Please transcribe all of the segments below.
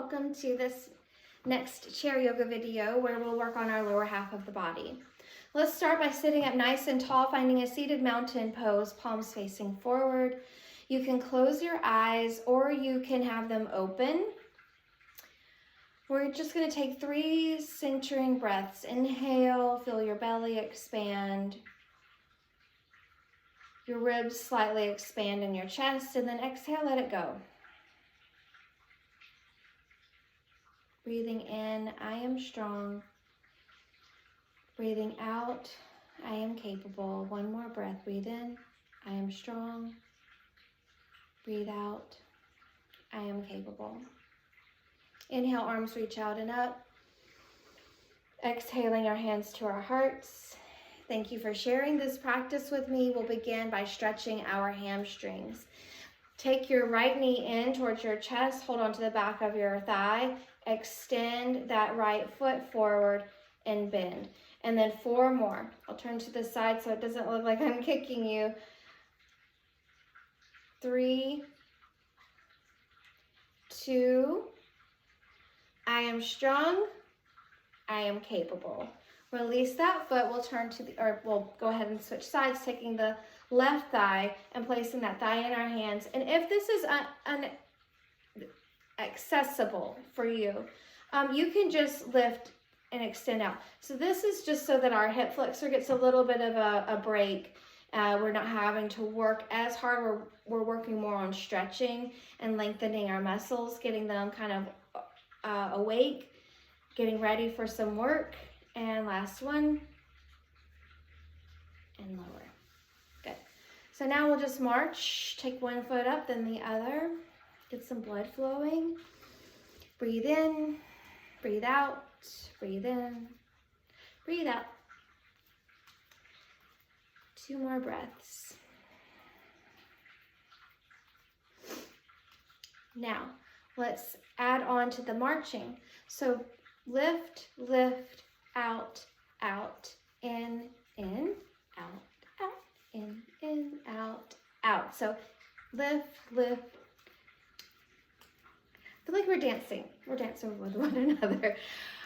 welcome to this next chair yoga video where we'll work on our lower half of the body. Let's start by sitting up nice and tall, finding a seated mountain pose, palms facing forward. You can close your eyes or you can have them open. We're just going to take 3 centering breaths. Inhale, feel your belly expand. Your ribs slightly expand in your chest, and then exhale, let it go. Breathing in, I am strong. Breathing out, I am capable. One more breath. Breathe in, I am strong. Breathe out, I am capable. Inhale, arms reach out and up. Exhaling our hands to our hearts. Thank you for sharing this practice with me. We'll begin by stretching our hamstrings. Take your right knee in towards your chest. Hold on to the back of your thigh. Extend that right foot forward and bend. And then 4 more. I'll turn to the side so it doesn't look like I'm kicking you. 3, 2, I am strong, I am capable. Release that foot. We'll go ahead and switch sides, taking the left thigh and placing that thigh in our hands. And if this is accessible for you, you can just lift and extend out. So this is just so that our hip flexor gets a little bit of a break. We're not having to work as hard. We're working more on stretching and lengthening our muscles, getting them kind of awake, getting ready for some work. And last one, and lower. Good. So now we'll just march. Take one foot up, then the other. Get some blood flowing. Breathe in, breathe out, breathe in, breathe out. 2 more breaths. Now, let's add on to the marching. So lift, lift, out, out, in, out, out, in, out, out. So lift, lift. I feel like we're dancing. We're dancing with one another.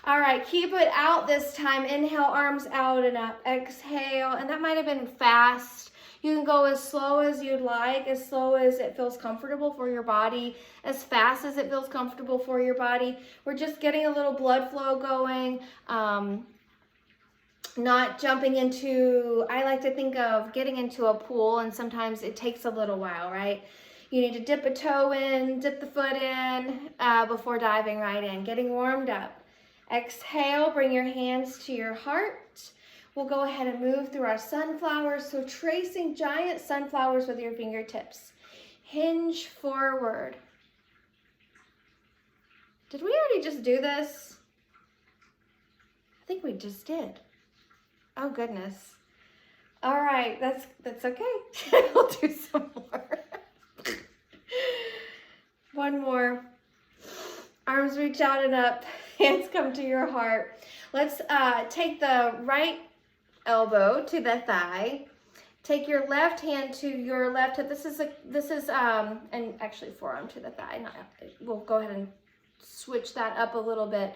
All right, keep it out this time. Inhale, arms out and up. Exhale, and that might have been fast. You can go as slow as you'd like, as slow as it feels comfortable for your body, as fast as it feels comfortable for your body. We're just getting a little blood flow going, not jumping into, I like to think of getting into a pool, and sometimes it takes a little while, right? You need to dip a toe in, dip the foot in before diving right in, getting warmed up. Exhale, bring your hands to your heart. We'll go ahead and move through our sunflowers. So tracing giant sunflowers with your fingertips. Hinge forward. Did we already just do this? I think we just did. Oh goodness. All right, that's okay. We'll do some more. One more. Arms reach out and up. Hands come to your heart. Let's take the right elbow to the thigh. Take your left hand to your left hip. This is and actually forearm to the thigh. We'll go ahead and switch that up a little bit.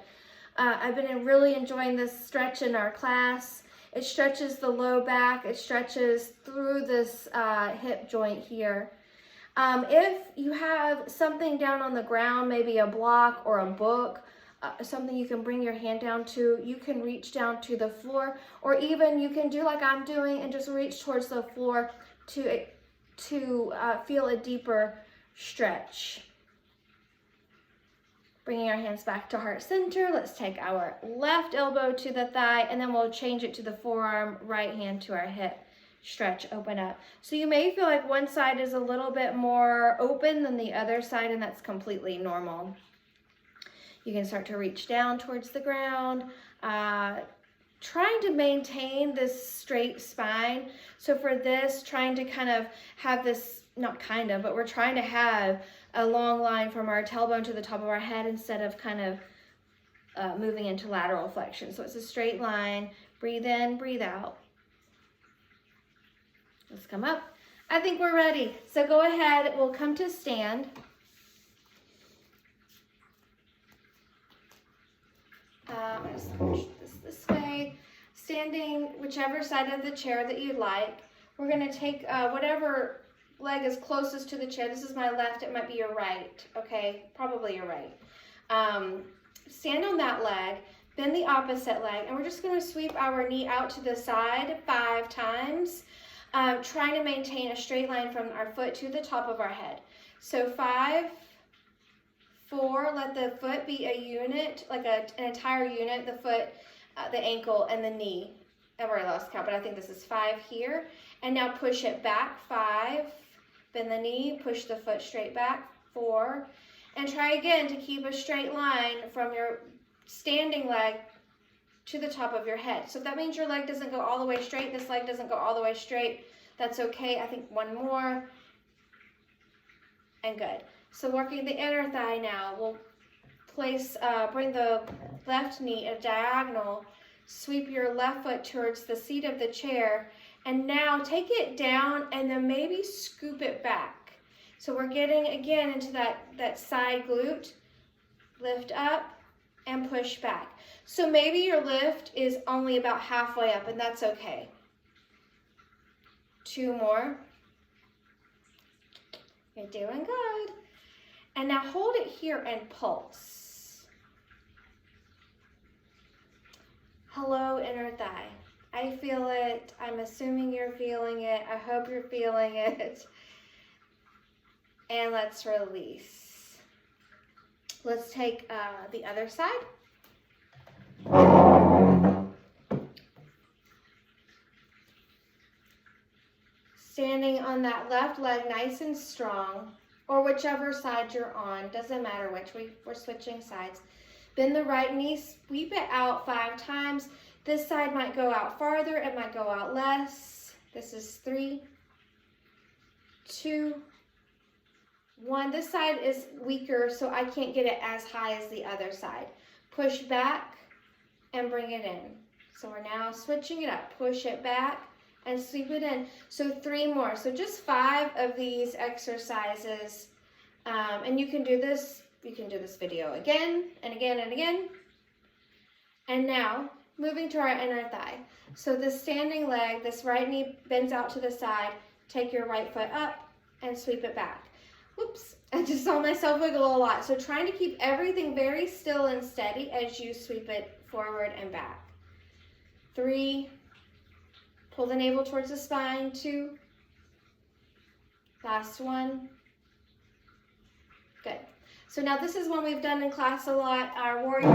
I've been really enjoying this stretch in our class. It stretches the low back. It stretches through this hip joint here. If you have something down on the ground, maybe a block or a book, something you can bring your hand down to, you can reach down to the floor, or even you can do like I'm doing and just reach towards the floor to feel a deeper stretch. Bringing our hands back to heart center. Let's take our left elbow to the thigh, and then we'll change it to the forearm, right hand to our hip. Stretch, open up. So you may feel like one side is a little bit more open than the other side, and that's completely normal. You can start to reach down towards the ground, trying to maintain this straight spine. So for this, trying to kind of have this, but we're trying to have a long line from our tailbone to the top of our head instead of kind of moving into lateral flexion. So it's a straight line. Breathe in, breathe out. Let's come up. I think we're ready. So go ahead, we'll come to stand. Just push this way. Standing whichever side of the chair that you'd like. We're going to take whatever leg is closest to the chair. This is my left. It might be your right. Okay, probably your right. Stand on that leg. Bend the opposite leg. And we're just going to sweep our knee out to the side 5 times. Trying to maintain a straight line from our foot to the top of our head. So 5, 4, let the foot be a unit, like an entire unit, the foot, the ankle, and the knee. I've already lost count, but I think this is 5 here. And now push it back, 5, bend the knee, push the foot straight back, 4, and try again to keep a straight line from your standing leg to the top of your head. So if that means your leg doesn't go all the way straight, this leg doesn't go all the way straight, that's okay. I think 1 more, and good. So working the inner thigh now, we'll place, bring the left knee at a diagonal, sweep your left foot towards the seat of the chair, and now take it down and then maybe scoop it back. So we're getting again into that side glute, lift up and push back. So maybe your lift is only about halfway up, and that's okay. 2 more. You're doing good. And now hold it here and pulse. Hello, inner thigh. I feel it. I'm assuming you're feeling it. I hope you're feeling it. And let's release. Let's take the other side. Standing on that left leg nice and strong, or whichever side you're on, doesn't matter which, we're switching sides. Bend the right knee, sweep it out 5 times. This side might go out farther, it might go out less. This is 3, 2, 1. This side is weaker, so I can't get it as high as the other side. Push back and bring it in. So we're now switching it up. Push it back and sweep it in. So 3 more. So just 5 of these exercises. And you can do this video again and again and again. And now, moving to our inner thigh. So this standing leg, this right knee bends out to the side. Take your right foot up and sweep it back. Whoops, I just saw myself wiggle a lot. So trying to keep everything very still and steady as you sweep it forward and back. 3, pull the navel towards the spine. 2, last one. Good. So now this is one we've done in class a lot, our warrior 3.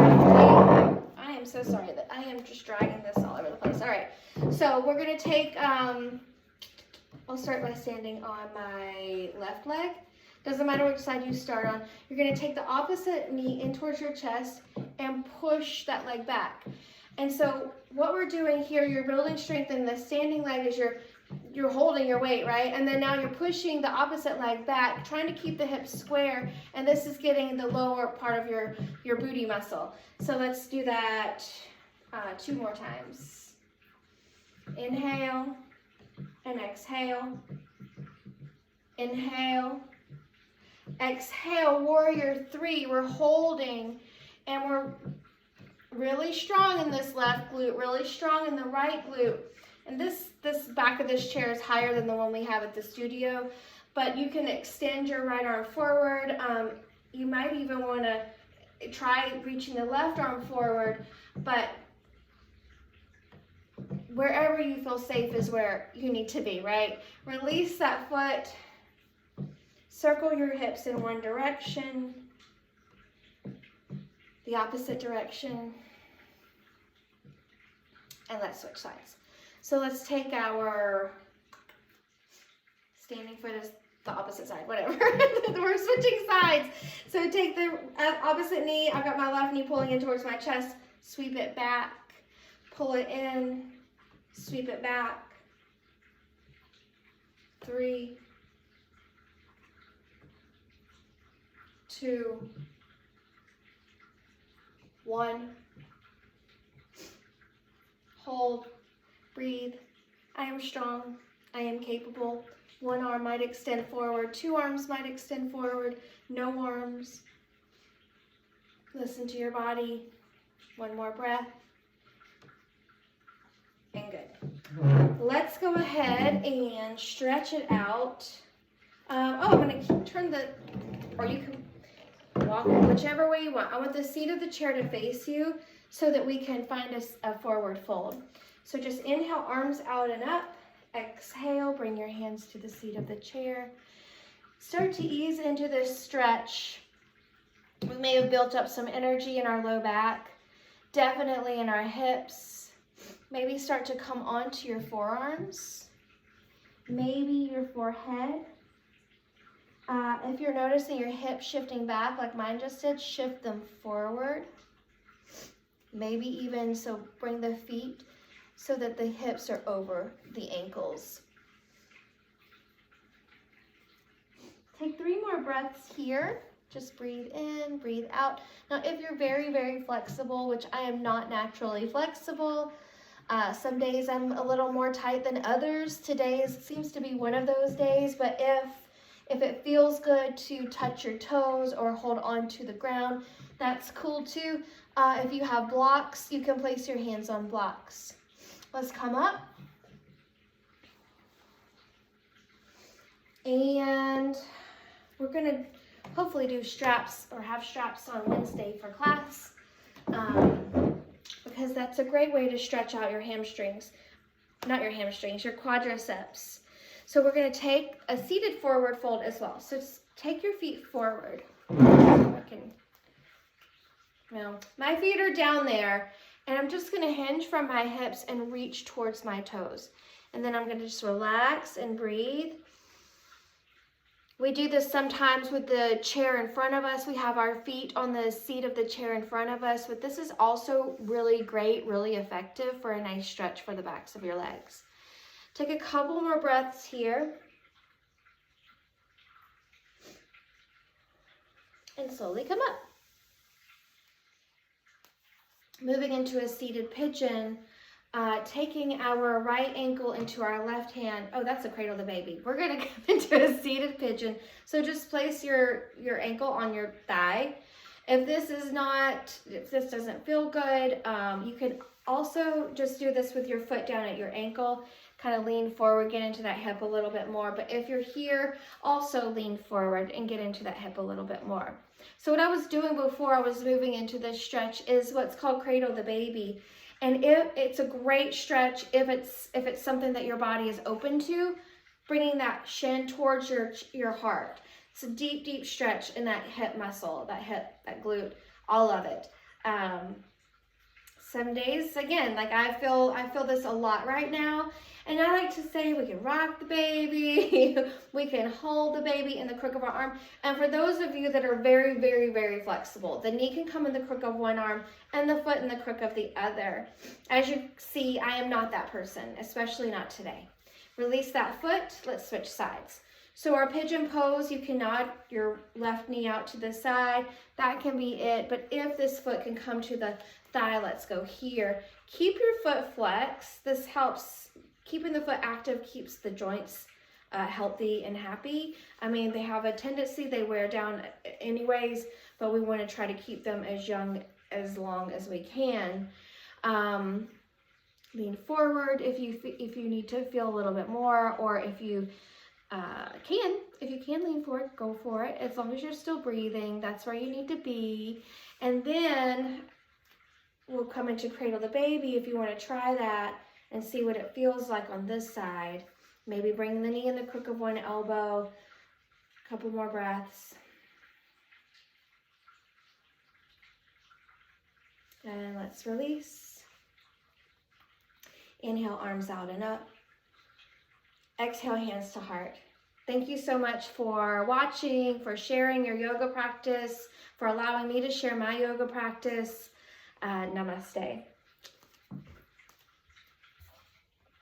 I am so sorry that I am just dragging this all over the place. All right, so we're gonna take, I'll start by standing on my left leg. Doesn't matter which side you start on. You're gonna take the opposite knee in towards your chest and push that leg back. And so what we're doing here, you're building strength in the standing leg as you're holding your weight, right? And then now you're pushing the opposite leg back, trying to keep the hips square, and this is getting the lower part of your booty muscle. So let's do that 2 more times. Inhale and exhale. Inhale. Exhale, warrior 3. We're holding, and we're really strong in this left glute, really strong in the right glute. And this back of this chair is higher than the one we have at the studio, but you can extend your right arm forward. You might even want to try reaching the left arm forward, but wherever you feel safe is where you need to be, right? Release that foot. Circle your hips in one direction, the opposite direction, and let's switch sides. So let's take our standing foot as the opposite side, whatever. We're switching sides. So take the opposite knee. I've got my left knee pulling in towards my chest. Sweep it back, pull it in, sweep it back. 3, 2, 1. Hold, breathe. I am strong. I am capable. 1 arm might extend forward. 2 arms might extend forward. No arms. Listen to your body. One more breath. And good. Let's go ahead and stretch it out. I'm going to turn the, or you can walk whichever way you want. I want the seat of the chair to face you so that we can find a forward fold. So just inhale, arms out and up. Exhale, bring your hands to the seat of the chair. Start to ease into this stretch. We may have built up some energy in our low back, definitely in our hips. Maybe start to come onto your forearms, maybe your forehead. If you're noticing your hips shifting back like mine just did, shift them forward. Maybe even so bring the feet so that the hips are over the ankles. Take 3 more breaths here. Just breathe in, breathe out. Now, if you're very, very flexible, which I am not naturally flexible, some days I'm a little more tight than others. Today seems to be one of those days, but if it feels good to touch your toes or hold on to the ground, that's cool too. If you have blocks, you can place your hands on blocks. Let's come up. And we're gonna hopefully do straps or have straps on Wednesday for class, because that's a great way to stretch out your hamstrings, not your hamstrings, your quadriceps. So we're gonna take a seated forward fold as well. So just take your feet forward. Well, my feet are down there, and I'm just gonna hinge from my hips and reach towards my toes. And then I'm gonna just relax and breathe. We do this sometimes with the chair in front of us. We have our feet on the seat of the chair in front of us, but this is also really great, really effective for a nice stretch for the backs of your legs. Take a couple more breaths here. And slowly come up. Moving into a seated pigeon, taking our right ankle into our left hand. Oh, that's a cradle the baby. We're gonna come into a seated pigeon. So just place your ankle on your thigh. If this doesn't feel good, you can also just do this with your foot down at your ankle. Kind of lean forward, get into that hip a little bit more. But if you're here, also lean forward and get into that hip a little bit more. So what I was doing before I was moving into this stretch is what's called cradle the baby. And it's a great stretch if it's something that your body is open to, bringing that shin towards your heart. It's a deep, deep stretch in that hip muscle, that hip, that glute, all of it. Some days, again, like I feel this a lot right now. And I like to say we can rock the baby, we can hold the baby in the crook of our arm. And for those of you that are very, very, very flexible, the knee can come in the crook of one arm and the foot in the crook of the other. As you see, I am not that person, especially not today. Release that foot, let's switch sides. So our pigeon pose, you can nod your left knee out to the side. That can be it. But if this foot can come to the thigh, let's go here. Keep your foot flexed. This helps. Keeping the foot active keeps the joints healthy and happy. I mean, they have a tendency, they wear down anyways, but we want to try to keep them as long as we can. Lean forward if you need to feel a little bit more, or if you can lean forward, go for it. As long as you're still breathing, that's where you need to be. And then we'll come into cradle the baby if you want to try that and see what it feels like on this side. Maybe bring the knee in the crook of one elbow. A couple more breaths. And let's release. Inhale, arms out and up. Exhale, hands to heart. Thank you so much for watching, for sharing your yoga practice, for allowing me to share my yoga practice. Namaste.